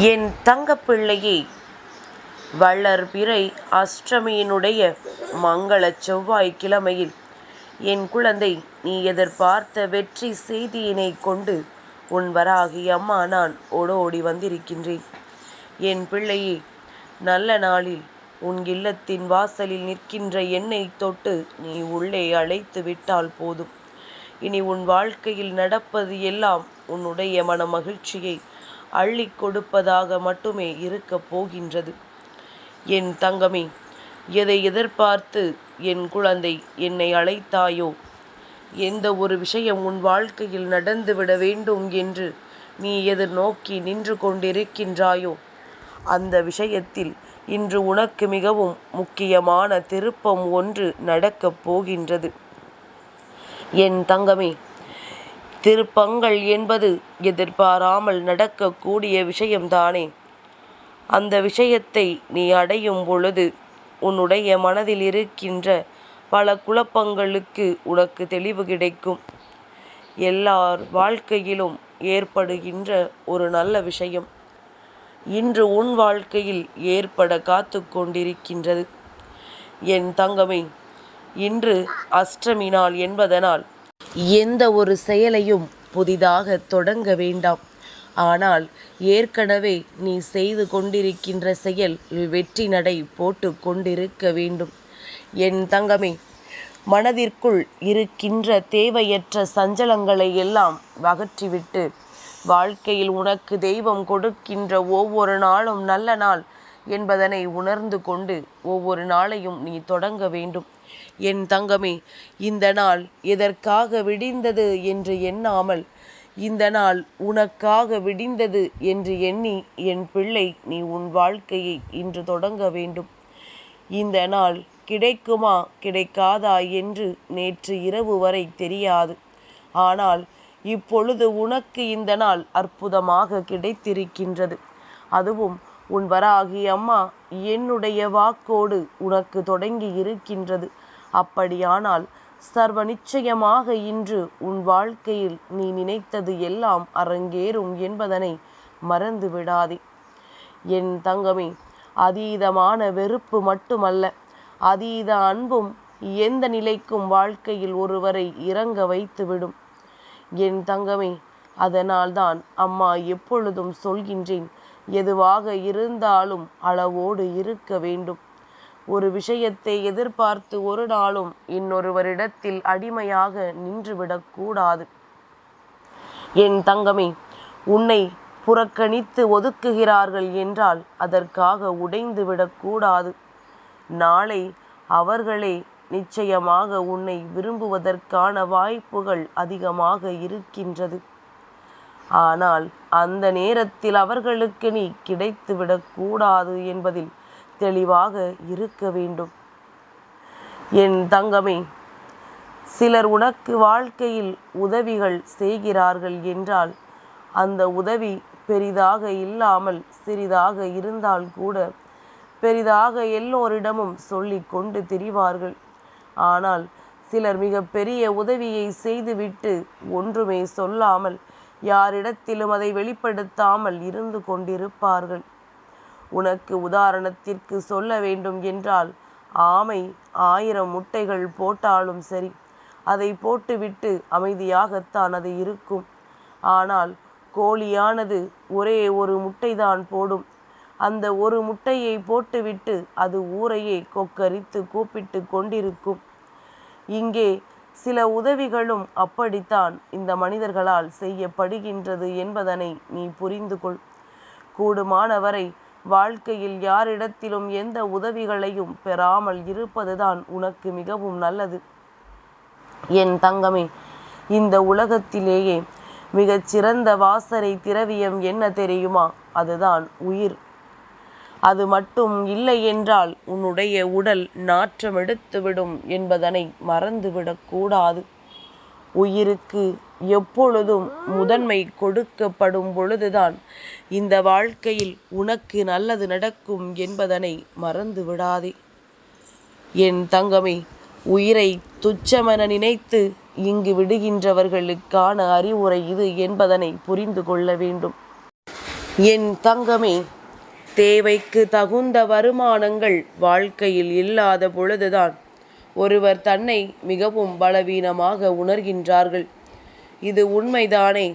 என் தங்கப்பிள்ளையே, வளர்பிறை அஷ்டமியினுடைய மங்களச் செவ்வாய்க்கிழமையில் என் குழந்தை, நீ எதிர்பார்த்த வெற்றி செய்தியினை கொண்டு உன் வராகி அம்மா நான் ஓடோடி வந்திருக்கின்றேன். என் பிள்ளையே, நல்ல நாளில் உன் இல்லத்தின் வாசலில் நிற்கின்ற என்னை தொட்டு நீ உள்ளே அழைத்து விட்டால் போதும். இனி உன் வாழ்க்கையில் நடப்பது எல்லாம் உன்னுடைய மன மகிழ்ச்சியை அள்ளி கொடுப்பதாக மட்டுமே இருக்கப் போகின்றது. என் தங்கமே, எதை எதிர்பார்த்து என் குழந்தை என்னை அழைத்தாயோ, எந்த ஒரு விஷயம் உன் வாழ்க்கையில் நடந்துவிட வேண்டும் என்று நீ எதிர்நோக்கி நின்று கொண்டிருக்கின்றாயோ, அந்த விஷயத்தில் இன்று உனக்கு மிகவும் முக்கியமான திருப்பம் ஒன்று நடக்கப் போகின்றது. என் தங்கமே, திருப்பங்கள் என்பது எதிர்பாராமல் நடக்கக்கூடிய விஷயம்தானே. அந்த விஷயத்தை நீ அடையும் பொழுது உன்னுடைய மனதில் இருக்கின்ற பல குழப்பங்களுக்கு உனக்கு தெளிவு கிடைக்கும். எல்லார் வாழ்க்கையிலும் ஏற்படுகின்ற ஒரு நல்ல விஷயம் இன்று உன் வாழ்க்கையில் ஏற்பட காத்து கொண்டிருக்கின்றது. என் தங்கமே, இன்று அஷ்டமி நாள் என்பதனால் எந்த ஒரு செயலையும் புதிதாக தொடங்க வேண்டாம். ஆனால் ஏற்கனவே நீ செய்து கொண்டிருக்கின்ற செயல் வெற்றி நடை போட்டு கொண்டிருக்க வேண்டும். என் தங்கமே, மனதிற்குள் இருக்கின்ற தேவையற்ற சஞ்சலங்களை எல்லாம் அகற்றிவிட்டு வாழ்க்கையில் உனக்கு தெய்வம் கொடுக்கின்ற ஒவ்வொரு நாளும் நல்ல நாள் என்பதனை உணர்ந்து கொண்டு ஒவ்வொரு நாளையும் நீ தொடங்க வேண்டும். என் தங்கமே, இந்த நாள் எதற்காக விடிந்தது என்று எண்ணாமல் இந்த நாள் உனக்காக விடிந்தது என்று எண்ணி என் பிள்ளை நீ உன் வாழ்க்கையை இன்று தொடங்க வேண்டும். இந்த நாள் கிடைக்குமா கிடைக்காதா என்று நேற்று இரவு வரை தெரியாது. ஆனால் இப்பொழுது உனக்கு இந்த நாள் அற்புதமாக கிடைத்திருக்கின்றது. அதுவும் உன் வராகி அம்மா என்னுடைய வாக்கோடு உனக்கு தொடங்கி இருக்கின்றது. அப்படியானால் சர்வ நிச்சயமாக இன்று உன் வாழ்க்கையில் நீ நினைத்தது எல்லாம் அரங்கேறும் என்பதனை மறந்து விடாதே. என் தங்கமே, அதீதமான வெறுப்பு மட்டுமல்ல, அதீத அன்பும் எந்த நிலைக்கும் வாழ்க்கையில் ஒருவரை இறங்க வைத்துவிடும். என் தங்கமே, அதனால்தான் அம்மா எப்பொழுதும் சொல்கின்றேன், எதுவாக இருந்தாலும் அளவோடு இருக்க வேண்டும். ஒரு விஷயத்தை எதிர்பார்த்து ஒரு நாளும் இன்னொருவரிடத்தில் அடிமையாக நின்றுவிடக்கூடாது. என் தங்கமே, உன்னை புறக்கணித்து ஒதுக்குகிறார்கள் என்றால் அதற்காக உடைந்து விடக்கூடாது. நாளை அவர்களே நிச்சயமாக உன்னை விரும்புவதற்கான வாய்ப்புகள் அதிகமாக இருக்கின்றது. ஆனால் அந்த நேரத்தில் அவர்களுக்கு நீ கிடைத்துவிடக்கூடாது என்பதில் தெளிவாக இருக்க வேண்டும். என் தங்கமே, சிலர் உனக்கு வாழ்க்கையில் உதவிகள் செய்கிறார்கள் என்றால் அந்த உதவி பெரிதாக இல்லாமல் சிறிதாக இருந்தால் கூட பெரிதாக எல்லோரிடமும் சொல்லி கொண்டு திரிவார்கள். ஆனால் சிலர் மிக பெரிய உதவியை செய்துவிட்டு ஒன்றுமே சொல்லாமல் யாரிடத்திலும் அதை வெளிப்படுத்தாமல் இருந்து கொண்டிருப்பார்கள். உனக்கு உதாரணத்திற்கு சொல்ல வேண்டும் என்றால், ஆமை 1000 முட்டைகள் போட்டாலும் சரி, அதை போட்டுவிட்டு அமைதியாகத்தான் அது இருக்கும். ஆனால் கோழியானது ஒரே ஒரு முட்டைதான் போடும். அந்த ஒரு முட்டையை போட்டுவிட்டு அது ஊரையே கொக்கரித்து கூப்பிட்டு கொண்டிருக்கும். இங்கே சில உதவிகளும் அப்படித்தான் இந்த மனிதர்களால் செய்யப்படுகின்றது என்பதனை நீ புரிந்து கொள். கூடுமானவரை வாழ்க்கையில் யாரிடத்திலும் எந்த உதவிகளையும் பெறாமல் இருப்பதுதான் உனக்கு மிகவும் நல்லது. என் தங்கமே, இந்த உலகத்திலேயே மிகச்சிறந்த வாசனை திரவியம் என்ன தெரியுமா? அதுதான் உயிர். அது மட்டும் இல்லை என்றால் உன்னுடைய உடல் நாற்றம் எடுத்துவிடும் என்பதனை மறந்துவிடக்கூடாது. உயிருக்கு எப்பொழுதும் முதன்மை கொடுக்கப்படும் பொழுதுதான் இந்த வாழ்க்கையில் உனக்கு நல்லது நடக்கும் என்பதனை மறந்து விடாதே. என் தங்கமே, உயிரை துச்சமென நினைத்து இங்கு விடுகின்றவர்களுக்கான அறிவுரை இது என்பதனை புரிந்து கொள்ள வேண்டும். என் தங்கமே, தேவைக்கு தகுந்த வருமானங்கள் வாழ்க்கையில் இல்லாத பொழுதுதான் ஒருவர் தன்னை மிகவும் பலவீனமாக உணர்கின்றார்கள். இது உண்மைதானே?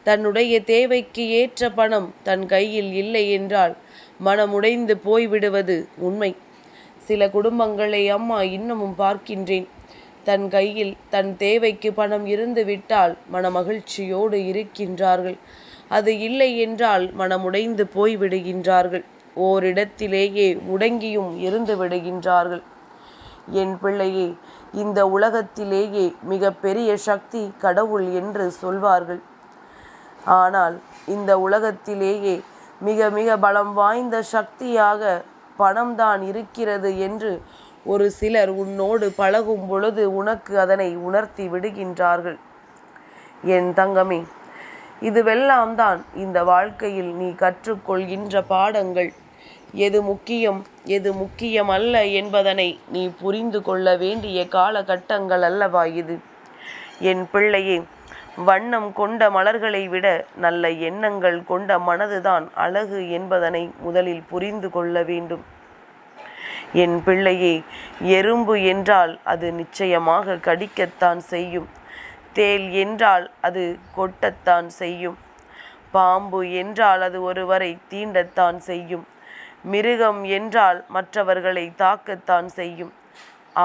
தன்னுடைய தேவைக்கு ஏற்ற பணம் தன் கையில் இல்லை என்றால் மனமுடைந்து போய்விடுவது உண்மை. சில குடும்பங்களை அம்மா இன்னமும் பார்க்கின்றேன். தன் கையில் தன் தேவைக்கு பணம் இருந்து விட்டால் மனமகிழ்ச்சியோடு இருக்கின்றார்கள். அது இல்லை என்றால் மனமுடைந்து போய்விடுகின்றார்கள். ஓரிடத்திலேயே முடங்கியும் இருந்து விடுகின்றார்கள். என் பிள்ளையே, இந்த உலகத்திலேயே மிக பெரிய சக்தி கடவுள் என்று சொல்வார்கள். ஆனால் இந்த உலகத்திலேயே மிக மிக பலம் வாய்ந்த சக்தியாக பணம்தான் இருக்கிறது என்று ஒரு சிலர் உன்னோடு பழகும் பொழுது உனக்கு அதனை உணர்த்தி விடுகின்றார்கள். என் தங்கமே, இதுவெல்லாம் தான் இந்த வாழ்க்கையில் நீ கற்றுக்கொள்கின்ற பாடங்கள். எது முக்கியம், எது முக்கியமல்ல என்பதனை நீ புரிந்து கொள்ள வேண்டிய காலகட்டங்கள் அல்லவா இது? என் பிள்ளையே, வண்ணம் கொண்ட மலர்களை விட நல்ல எண்ணங்கள் கொண்ட மனதுதான் அழகு என்பதனை முதலில் புரிந்து கொள்ள வேண்டும். என் பிள்ளையே, எறும்பு என்றால் அது நிச்சயமாக கடிக்கத்தான் செய்யும். தேள் என்றால் அது கொட்டத்தான் செய்யும். பாம்பு என்றால் அது ஒருவரை தீண்டத்தான் செய்யும். மிருகம் என்றால் மற்றவர்களை தாக்கத்தான் செய்யும்.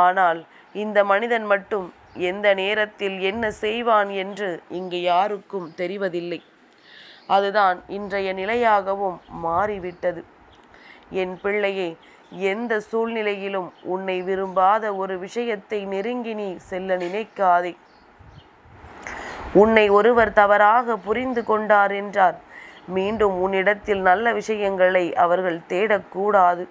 ஆனால் இந்த மனிதன் மட்டும் எந்த நேரத்தில் என்ன செய்வான் என்று இங்கு யாருக்கும் தெரிவதில்லை. அதுதான் இன்றைய நிலையாகவும் மாறிவிட்டது. என் பிள்ளையே, எந்த சூழ்நிலையிலும் உன்னை விரும்பாத ஒரு விஷயத்தை நெருங்கி நீ செல்ல நினைக்காதே. உன்னை ஒருவர் தவறாக புரிந்து கொண்டார் என்றார் மீண்டும் உன்னிடத்தில் நல்ல விஷயங்களை அவர்கள் தேடக்கூடாது.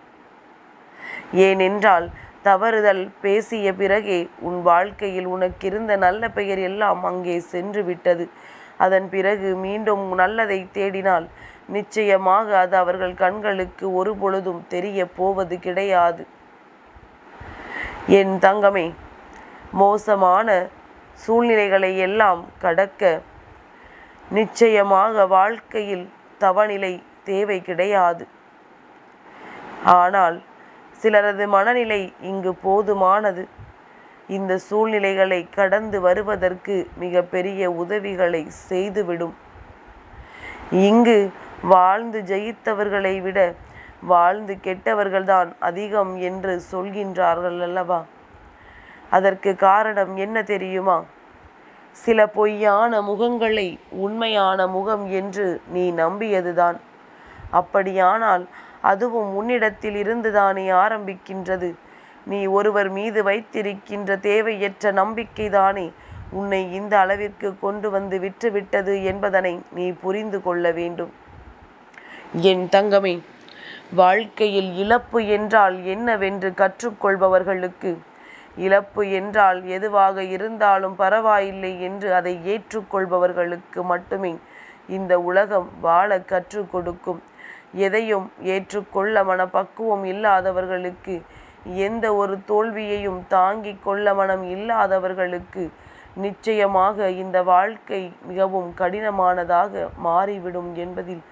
ஏனென்றால் தவறுதல் பேசிய பிறகே உன் வாழ்க்கையில் உனக்கிருந்த நல்ல பெயர் எல்லாம் அங்கே சென்று விட்டது. அதன் பிறகு மீண்டும் நல்லதை தேடினால் நிச்சயமாக அது அவர்கள் கண்களுக்கு ஒரு பொழுதும் தெரிய போவது கிடையாது. என் தங்கமே, மோசமான சூழ்நிலைகளை எல்லாம் கடக்க நிச்சயமாக வாழ்க்கையில் தவநிலை தேவை கிடையாது. ஆனால் சிலரது மனநிலை இங்கு போதுமானது. இந்த சூழ்நிலைகளை கடந்து வருவதற்கு மிக பெரிய உதவிகளை செய்துவிடும். இங்கு வாழ்ந்து ஜெயித்தவர்களை விட வாழ்ந்து கெட்டவர்கள்தான் அதிகம் என்று சொல்கின்றார்கள் அல்லவா? அதற்கு காரணம் என்ன தெரியுமா? சில பொய்யான முகங்களை உண்மையான முகம் என்று நீ நம்பியதுதான். அப்படியானால் அதுவும் உன்னிடத்தில் இருந்துதானே ஆரம்பிக்கின்றது. நீ ஒருவர் மீது வைத்திருக்கின்ற தேவையற்ற நம்பிக்கைதானே உன்னை இந்த அளவிற்கு கொண்டு வந்து விட்டுவிட்டது என்பதனை நீ புரிந்து கொள்ள வேண்டும். என் தங்கமே, வாழ்க்கையில் இழப்பு என்றால் என்னவென்று கற்றுக்கொள்பவர்களுக்கு இழப்பு என்றால் எதுவாக இருந்தாலும் பரவாயில்லை என்று அதை ஏற்றுக்கொள்பவர்களுக்கு மட்டுமே இந்த உலகம் வாழ கற்றுக் கொடுக்கும். எதையும் ஏற்றுக்கொள்ள மனப்பக்குவம் இல்லாதவர்களுக்கு, எந்த ஒரு தோல்வியையும் தாங்கிக் கொள்ள மனம் இல்லாதவர்களுக்கு நிச்சயமாக இந்த வாழ்க்கை மிகவும் கடினமானதாக மாறிவிடும் என்பதில்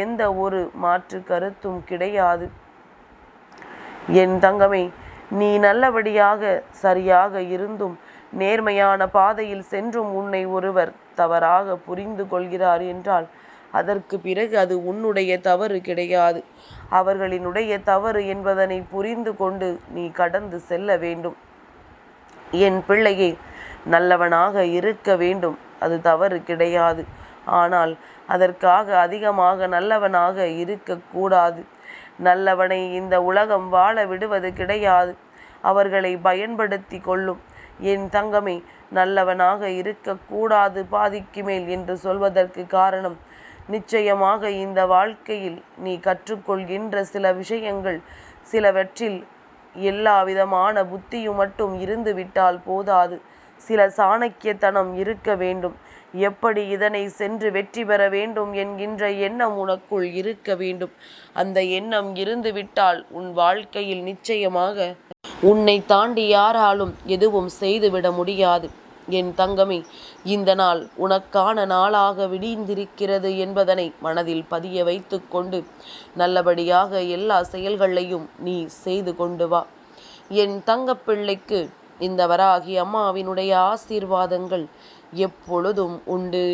எந்த ஒரு மாற்று கருத்தும் கிடையாது. என் தங்கமே, நீ நல்லபடியாக சரியாக இருந்தும் நேர்மையான பாதையில் சென்றும் உன்னை ஒருவர் தவறாக புரிந்து கொள்கிறார் என்றால் அதற்கு பிறகு அது உன்னுடைய தவறு கிடையாது. அவர்களினுடைய தவறு என்பதனை புரிந்து கொண்டு நீ கடந்து செல்ல வேண்டும். என் பிள்ளையே, நல்லவனாக இருக்க வேண்டும், அது தவறு கிடையாது. ஆனால் அதற்காக அதிகமாக நல்லவனாக இருக்கக்கூடாது. நல்லவனை இந்த உலகம் வாழ விடுவது கிடையாது. அவர்களை பயன்படுத்தி கொள்ளும். என் தங்கமே, நல்லவனாக இருக்கக்கூடாது பாதிக்கு மேல் என்று சொல்வதற்கு காரணம், நிச்சயமாக இந்த வாழ்க்கையில் நீ கற்றுக்கொள்கின்ற சில விஷயங்கள் சிலவற்றில் எல்லா விதமான புத்தியும் மட்டும் இருந்து விட்டால் போதாது. சில சாணக்கியத்தனம் இருக்க வேண்டும். எப்படி இதனை சென்று வெற்றி பெற வேண்டும் என்கின்ற எண்ணம் உனக்குள் இருக்க வேண்டும். அந்த எண்ணம் இருந்துவிட்டால் உன் வாழ்க்கையில் நிச்சயமாக உன்னை தாண்டி யாராலும் எதுவும் செய்துவிட முடியாது. என் தங்கமே, இந்த நாள் உனக்கான நாளாக விடிந்திருக்கிறது என்பதனை மனதில் பதிய வைத்து கொண்டு நல்லபடியாக எல்லா செயல்களையும் நீ செய்து கொண்டு வா. என் தங்கப்பிள்ளைக்கு இந்த வராகி அம்மாவினுடைய ஆசீர்வாதங்கள் எப்பொழுதும் உண்டு.